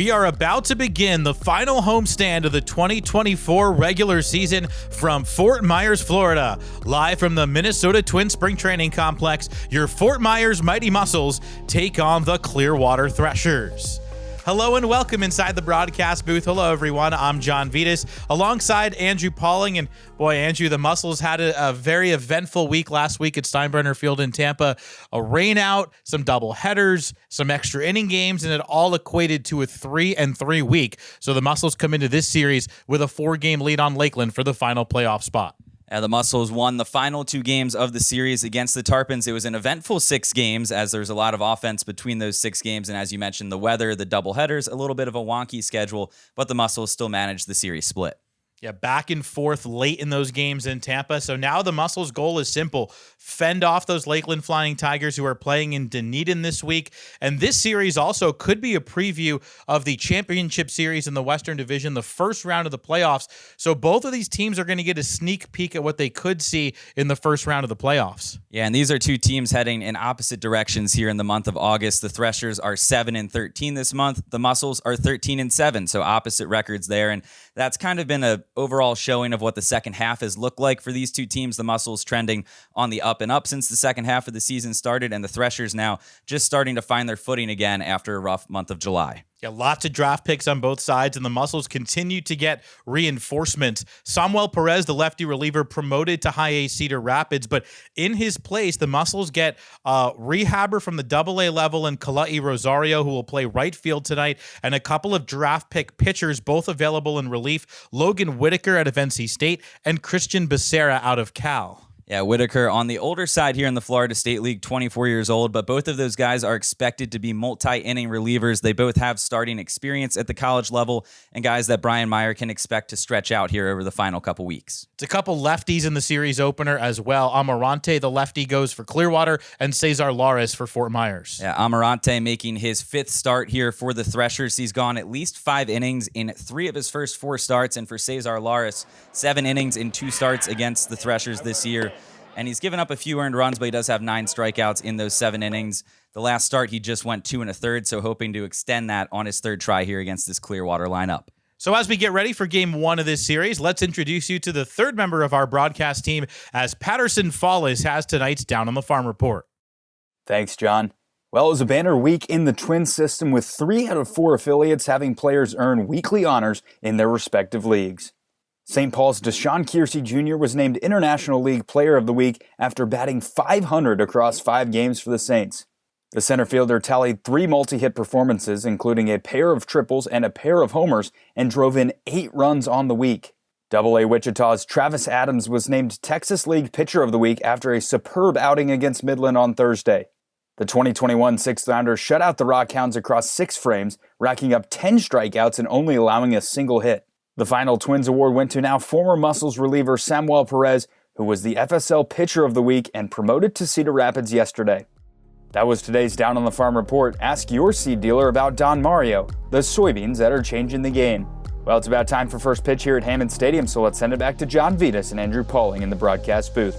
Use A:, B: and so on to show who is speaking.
A: We are about to begin the final homestand of the 2024 regular season from Fort Myers, Florida. Live from the Minnesota Twins Spring Training Complex, your Fort Myers Mighty Mussels take on the Clearwater Threshers. Hello and welcome inside the broadcast booth. Hello, everyone. I'm John Vitas alongside Andrew Pauling. And boy, Andrew, the Mussels had a very eventful week last week at Steinbrenner Field in Tampa. A rain out, some double headers, some extra inning games, and it all equated to a 3-3 week. So the Mussels come into this series with a 4-game lead on Lakeland for the final playoff spot.
B: The Mussels won the final 2 games of the series against the Tarpons. It was an eventful 6 games as there's a lot of offense between those 6 games. And as you mentioned, the weather, the doubleheaders, a little bit of a wonky schedule, but the Mussels still managed the series split.
A: Yeah, back and forth late in those games in Tampa. So now the Mussels' goal is simple. Fend off those Lakeland Flying Tigers who are playing in Dunedin this week. And this series also could be a preview of the championship series in the Western Division, the first round of the playoffs. So both of these teams are going to get a sneak peek at what they could see in the first round of the playoffs.
B: Yeah, and these are 2 teams heading in opposite directions here in the month of August. The Threshers are 7-13 this month. The Mussels are 13-7, so opposite records there. And that's kind of been a overall showing of what the second half has looked like for these 2 teams. The Mussels trending on the up and up since the second half of the season started, and the Threshers now just starting to find their footing again after a rough month of July.
A: Yeah, lots of draft picks on both sides, and the Mussels continue to get reinforcements. Samuel Perez, the lefty reliever, promoted to High A Cedar Rapids, but in his place, the Mussels get a rehabber from the Double-A level in Kala'i Rosario, who will play right field tonight, and a couple of draft pick pitchers, both available in relief, Logan Whitaker out of NC State and Christian Becerra out of Cal.
B: Yeah, Whitaker on the older side here in the Florida State League, 24 years old, but both of those guys are expected to be multi-inning relievers. They both have starting experience at the college level and guys that Brian Meyer can expect to stretch out here over the final couple weeks.
A: It's a couple lefties in the series opener as well. Amarante, the lefty, goes for Clearwater, and Cesar Lares for Fort Myers.
B: Yeah, Amarante making his 5th start here for the Threshers. He's gone at least 5 innings in 3 of his first 4 starts, and for Cesar Lares, 7 innings in 2 starts against the Threshers this year. And he's given up a few earned runs, but he does have 9 strikeouts in those 7 innings. The last start, he just went 2 1/3, so hoping to extend that on his 3rd try here against this Clearwater lineup.
A: So as we get ready for Game 1 of this series, let's introduce you to the 3rd member of our broadcast team as Patterson Fallis has tonight's Down on the Farm report.
C: Thanks, John. Well, it was a banner week in the Twins system with 3 out of 4 affiliates having players earn weekly honors in their respective leagues. St. Paul's Deshaun Kiersey Jr. was named International League Player of the Week after batting .500 across 5 games for the Saints. The center fielder tallied 3 multi-hit performances, including a pair of triples and a pair of homers, and drove in 8 runs on the week. Double-A Wichita's Travis Adams was named Texas League Pitcher of the Week after a superb outing against Midland on Thursday. The 2021 6th-rounder shut out the Rockhounds across 6 frames, racking up 10 strikeouts and only allowing a single hit. The final Twins award went to now former Mussels reliever Samuel Perez, who was the FSL Pitcher of the Week and promoted to Cedar Rapids yesterday. That was today's Down on the Farm report. Ask your seed dealer about Don Mario, the soybeans that are changing the game. Well, it's about time for first pitch here at Hammond Stadium, so let's send it back to John Vitas and Andrew Pauling in the broadcast booth.